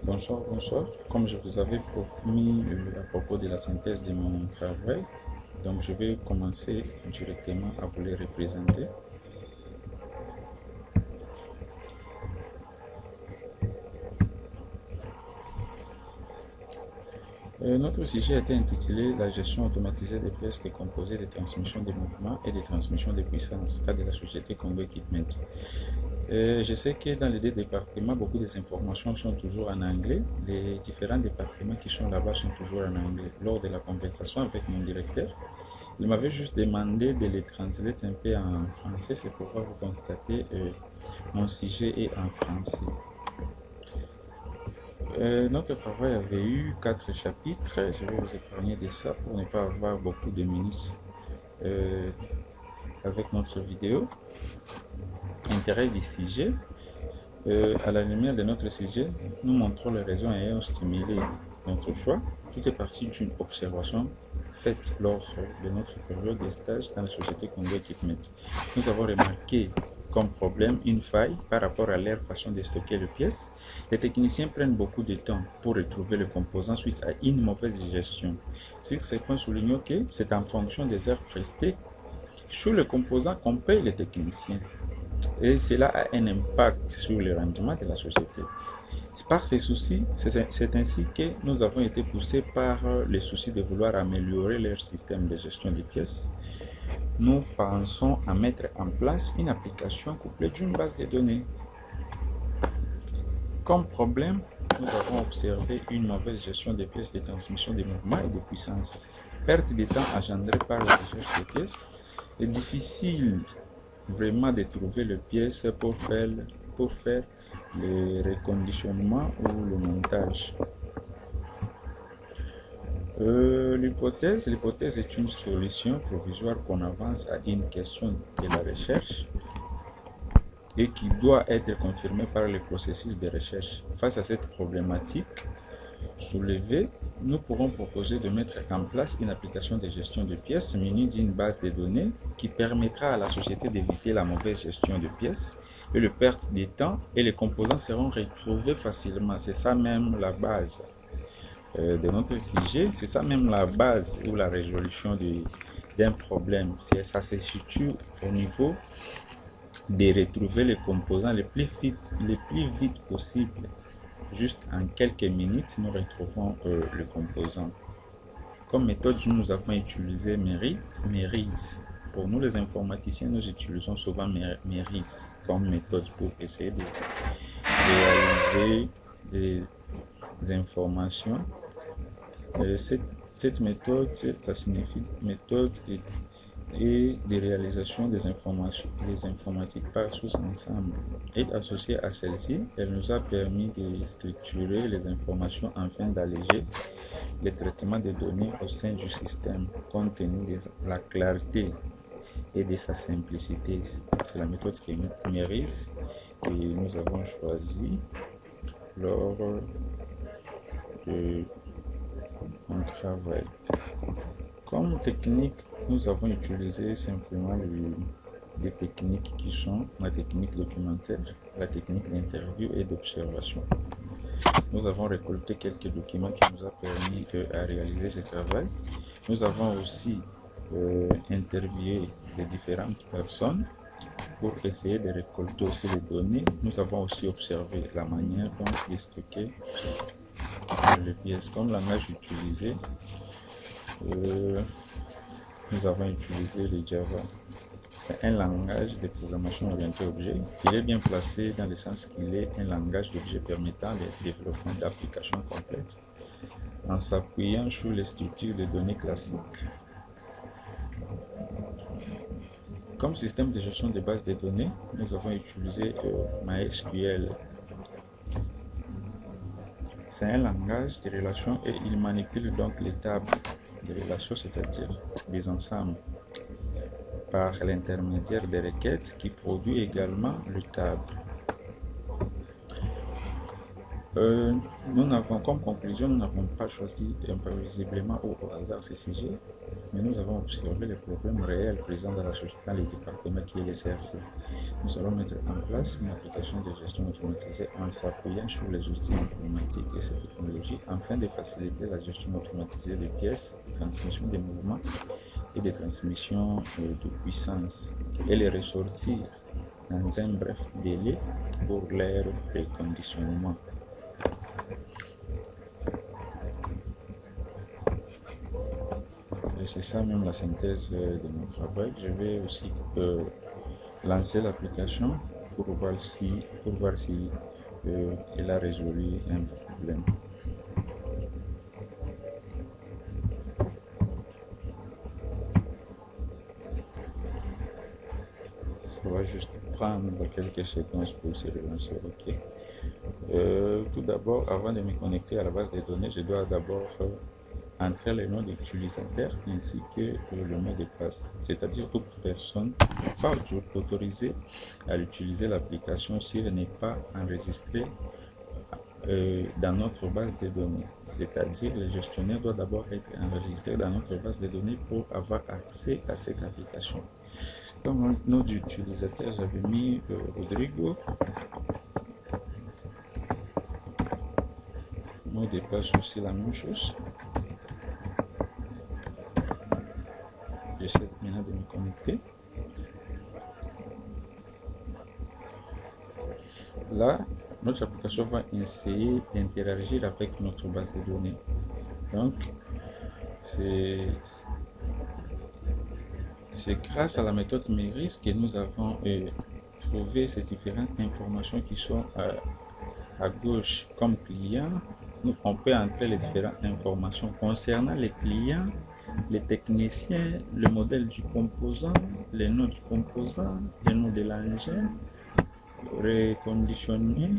Bonsoir, bonsoir. Comme je vous avais promis à propos de la synthèse de mon travail, donc je vais commencer directement à vous les représenter. Notre sujet était intitulé La gestion automatisée des pièces décomposées des transmissions des mouvements et des transmissions de puissance, cas de la société Congo Equipment. Je sais que dans les deux départements, beaucoup des informations sont toujours en anglais. Les différents départements qui sont là-bas sont toujours en anglais. Lors de la conversation avec mon directeur, il m'avait juste demandé de les translate un peu en français. C'est pourquoi vous constatez mon sujet est en français. Notre travail avait eu 4 chapitres. Je vais vous épargner de ça pour ne pas avoir beaucoup de minutes euh, avec notre vidéo. Intérêt du sujet. À la lumière de notre sujet, nous montrons les raisons ayant stimulé notre choix. Tout est parti d'une observation faite lors de notre période de stage dans la société Congo Equipment. Nous avons remarqué comme problème une faille par rapport à leur façon de stocker les pièces. Les techniciens prennent beaucoup de temps pour retrouver le composant suite à une mauvaise gestion. Ces points soulignent que c'est en fonction des heures prestées sur le composant qu'on paye les techniciens. Et cela a un impact sur le rendement de la société. Par ces soucis, c'est ainsi que nous avons été poussés par le souci de vouloir améliorer leur système de gestion des pièces. Nous pensons à mettre en place une application couplée d'une base de données. Comme problème, nous avons observé une mauvaise gestion des pièces de transmission des mouvements et de puissance. Perte de temps engendrée par la recherche des pièces. est difficile vraiment de trouver les pièces pour faire le reconditionnement ou le montage. L'hypothèse est une solution provisoire qu'on avance à une question de la recherche et qui doit être confirmée par le processus de recherche. Face à cette problématique soulevée, nous pourrons proposer de mettre en place une application de gestion de pièces munie d'une base de données qui permettra à la société d'éviter la mauvaise gestion de pièces et le perte de temps, et les composants seront retrouvés facilement. C'est ça même la base de notre sujet, c'est ça même la base ou la résolution d'un problème. Ça se situe au niveau de retrouver les composants les plus vite possible. Juste en quelques minutes, nous retrouvons le composant. Comme méthode, nous avons utilisé Merise. Pour nous, les informaticiens, nous utilisons souvent Merise comme méthode pour essayer de réaliser des informations. Cette méthode, ça signifie méthode et de réalisation des informatiques par sous-ensemble. Et associée à celle-ci, elle nous a permis de structurer les informations afin d'alléger le traitement des données au sein du système, compte tenu de la clarté et de sa simplicité. C'est la méthode qui mérite et nous avons choisi lors de mon travail. Comme technique, nous avons utilisé simplement des techniques qui sont la technique documentaire, la technique d'interview et d'observation. Nous avons récolté quelques documents qui nous ont permis de réaliser ce travail. Nous avons aussi interviewé les différentes personnes pour essayer de récolter aussi les données. Nous avons aussi observé la manière dont ils stockaient les pièces. Comme langage utilisé, nous avons utilisé le Java. C'est un langage de programmation orientée objet. Il est bien placé dans le sens qu'il est un langage d'objet permettant le développement d'applications complètes en s'appuyant sur les structures de données classiques. Comme système de gestion de bases de données, nous avons utilisé MySQL. C'est un langage de relations et il manipule donc les tables de relations, c'est-à-dire des ensembles, par l'intermédiaire des requêtes qui produit également le table. Euh, Nous n'avons, comme conclusion, nous n'avons pas choisi imprévisiblement ou au hasard ces sujets, mais nous avons observé les problèmes réels présents dans la société, dans les départements qui est les CRC. Nous allons mettre en place une application de gestion automatisée en s'appuyant sur les outils informatiques et ces technologies afin de faciliter la gestion automatisée des pièces, de transmission des mouvements et des transmissions de puissance et les ressortir dans un bref délai pour leur reconditionnement. Et c'est ça même la synthèse de mon travail. Je vais aussi lancer l'application pour voir si elle a résolu un problème. Ça va juste prendre quelques secondes pour se relancer. Ok. Tout d'abord, avant de me connecter à la base de données, je dois d'abord entrer les noms d'utilisateurs ainsi que le mot de passe. C'est-à-dire toute personne pas autorisée à utiliser l'application si elle n'est pas enregistrée dans notre base de données. C'est-à-dire le gestionnaire doit d'abord être enregistré dans notre base de données pour avoir accès à cette application. Comme nom d'utilisateur, j'avais mis Rodrigo. Mot de passe aussi la même chose. J'essaie maintenant de me connecter. Là, notre application va essayer d'interagir avec notre base de données. Donc, c'est grâce à la méthode MERIS que nous avons trouvé ces différentes informations qui sont à gauche comme client. Nous, on peut entrer les différentes informations concernant les clients, les techniciens, le modèle du composant, les noms du composant, les noms de l'engin, reconditionné.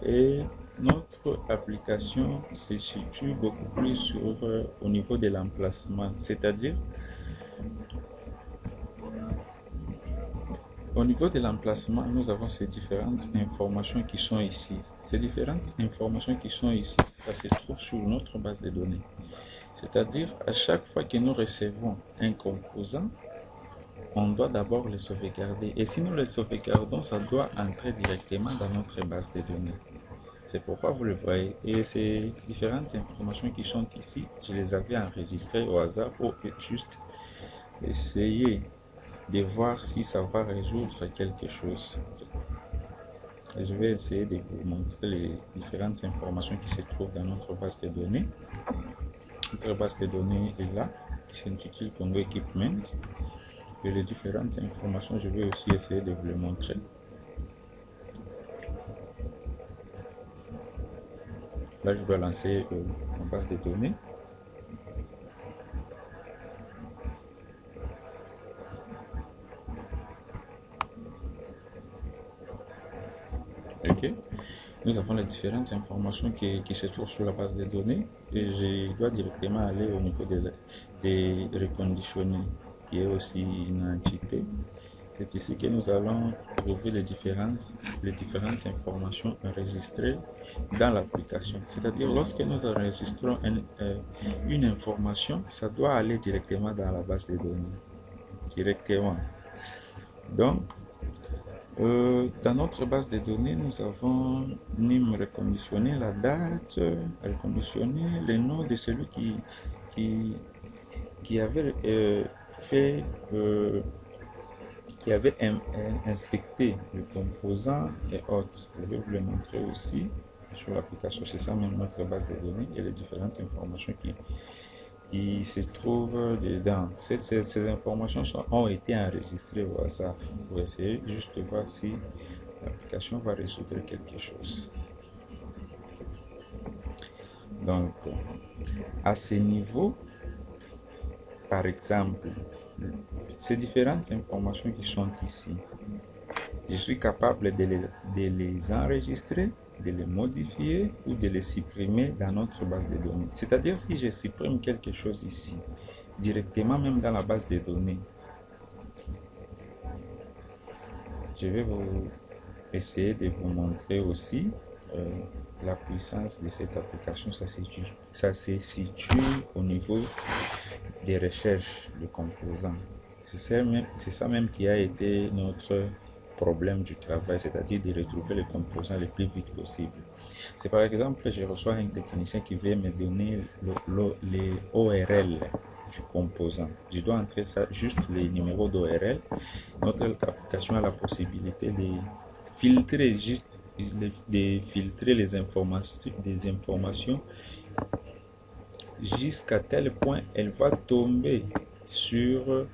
Et notre application se situe beaucoup plus au niveau de l'emplacement, c'est-à-dire au niveau de l'emplacement, nous avons ces différentes informations qui sont ici. Ces différentes informations qui sont ici, ça se trouve sur notre base de données. C'est-à-dire, à chaque fois que nous recevons un composant, on doit d'abord le sauvegarder. Et si nous le sauvegardons, ça doit entrer directement dans notre base de données. C'est pourquoi vous le voyez. Et ces différentes informations qui sont ici, je les avais enregistrées au hasard pour juste essayer de voir si ça va résoudre quelque chose. Et je vais essayer de vous montrer les différentes informations qui se trouvent dans notre base de données. Notre base de données est là, qui s'intitule Congo Equipment. Et les différentes informations, je vais aussi essayer de vous les montrer. Là, je dois lancer ma base de données. Ok. Nous avons les différentes informations qui se trouvent sur la base de données et je dois directement aller au niveau des reconditionnés, qui est aussi une entité. C'est ici que nous allons trouver les différentes informations enregistrées dans l'application. C'est-à-dire, lorsque nous enregistrons une information, ça doit aller directement dans la base de données. Directement. Donc, dans notre base de données, nous avons NIM reconditionné, la date, reconditionné, le nom de celui qui avait fait, qui avait inspecté le composant et autres. Je vais vous le montrer aussi sur l'application. C'est ça même notre base de données et les différentes informations qui se trouvent dedans. Ces informations ont été enregistrées au hasard pour essayer juste de voir si l'application va résoudre quelque chose. Donc, à ce niveau, par exemple, ces différentes informations qui sont ici, je suis capable de les enregistrer, de les modifier ou de les supprimer dans notre base de données. C'est-à-dire, si je supprime quelque chose ici, directement même dans la base de données, je vais essayer de vous montrer aussi la puissance de cette application, ça se situe au niveau des recherches de composants. C'est ça même qui a été notre problème du travail, c'est-à-dire de retrouver les composants le plus vite possible. C'est par exemple, je reçois un technicien qui veut me donner les ORL du composant. Je dois entrer ça, juste les numéros d'ORL. Notre application a la possibilité de filtrer juste de filtrer les informations, des informations jusqu'à tel point elle va tomber sur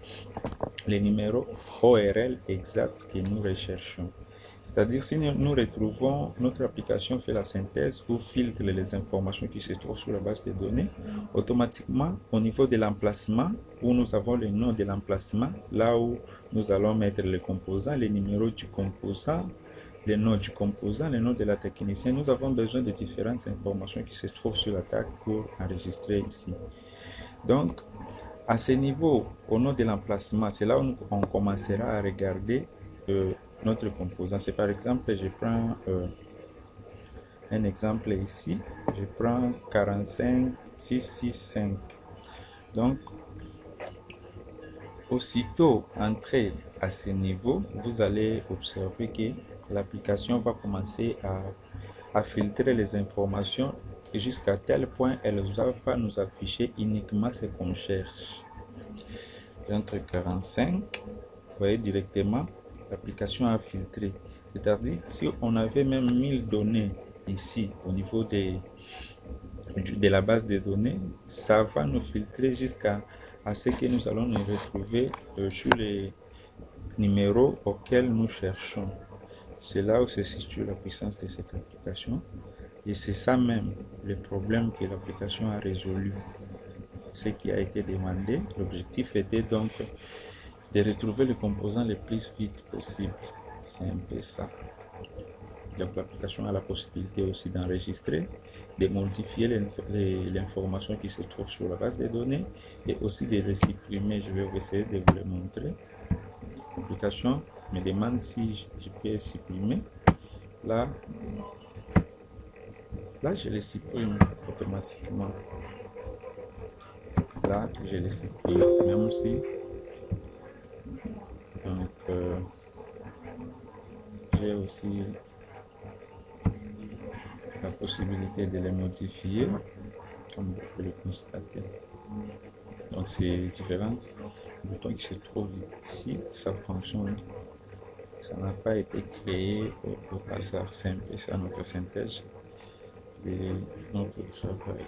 les numéros ORL exacts que nous recherchons. C'est-à-dire, si nous retrouvons, notre application fait la synthèse ou filtre les informations qui se trouvent sur la base de données, automatiquement, au niveau de l'emplacement, où nous avons le nom de l'emplacement, là où nous allons mettre les composants, les numéros du composant, le nom du composant, le nom de la technicienne, nous avons besoin de différentes informations qui se trouvent sur la tag pour enregistrer ici. Donc, à ce niveau, au nom de l'emplacement, c'est là où on commencera à regarder notre composant. C'est par exemple, je prends un exemple ici, je prends 45665. Donc, aussitôt entré à ce niveau, vous allez observer que l'application va commencer à filtrer les informations jusqu'à tel point elle va nous afficher uniquement ce qu'on cherche. Entre 45, vous voyez directement, l'application a filtré. C'est-à-dire, si on avait même 1000 données ici au niveau de la base de données, ça va nous filtrer jusqu'à ce que nous allons nous retrouver sur les numéros auxquels nous cherchons. C'est là où se situe la puissance de cette application. Et c'est ça même le problème que l'application a résolu. Ce qui a été demandé, l'objectif était donc de retrouver le composant le plus vite possible. C'est un peu ça. Donc l'application a la possibilité aussi d'enregistrer, de modifier l'information qui se trouve sur la base de données et aussi de les supprimer. Je vais essayer de vous le montrer. L'application me demande si je peux supprimer. Là, je les supprime automatiquement. Là, je les supprime, même si j'ai aussi la possibilité de les modifier, comme vous pouvez le constater. Donc c'est différent. Le bouton qui se trouve ici, ça fonctionne. Ça n'a pas été créé au hasard. C'est un peu ça notre synthèse de notre travail.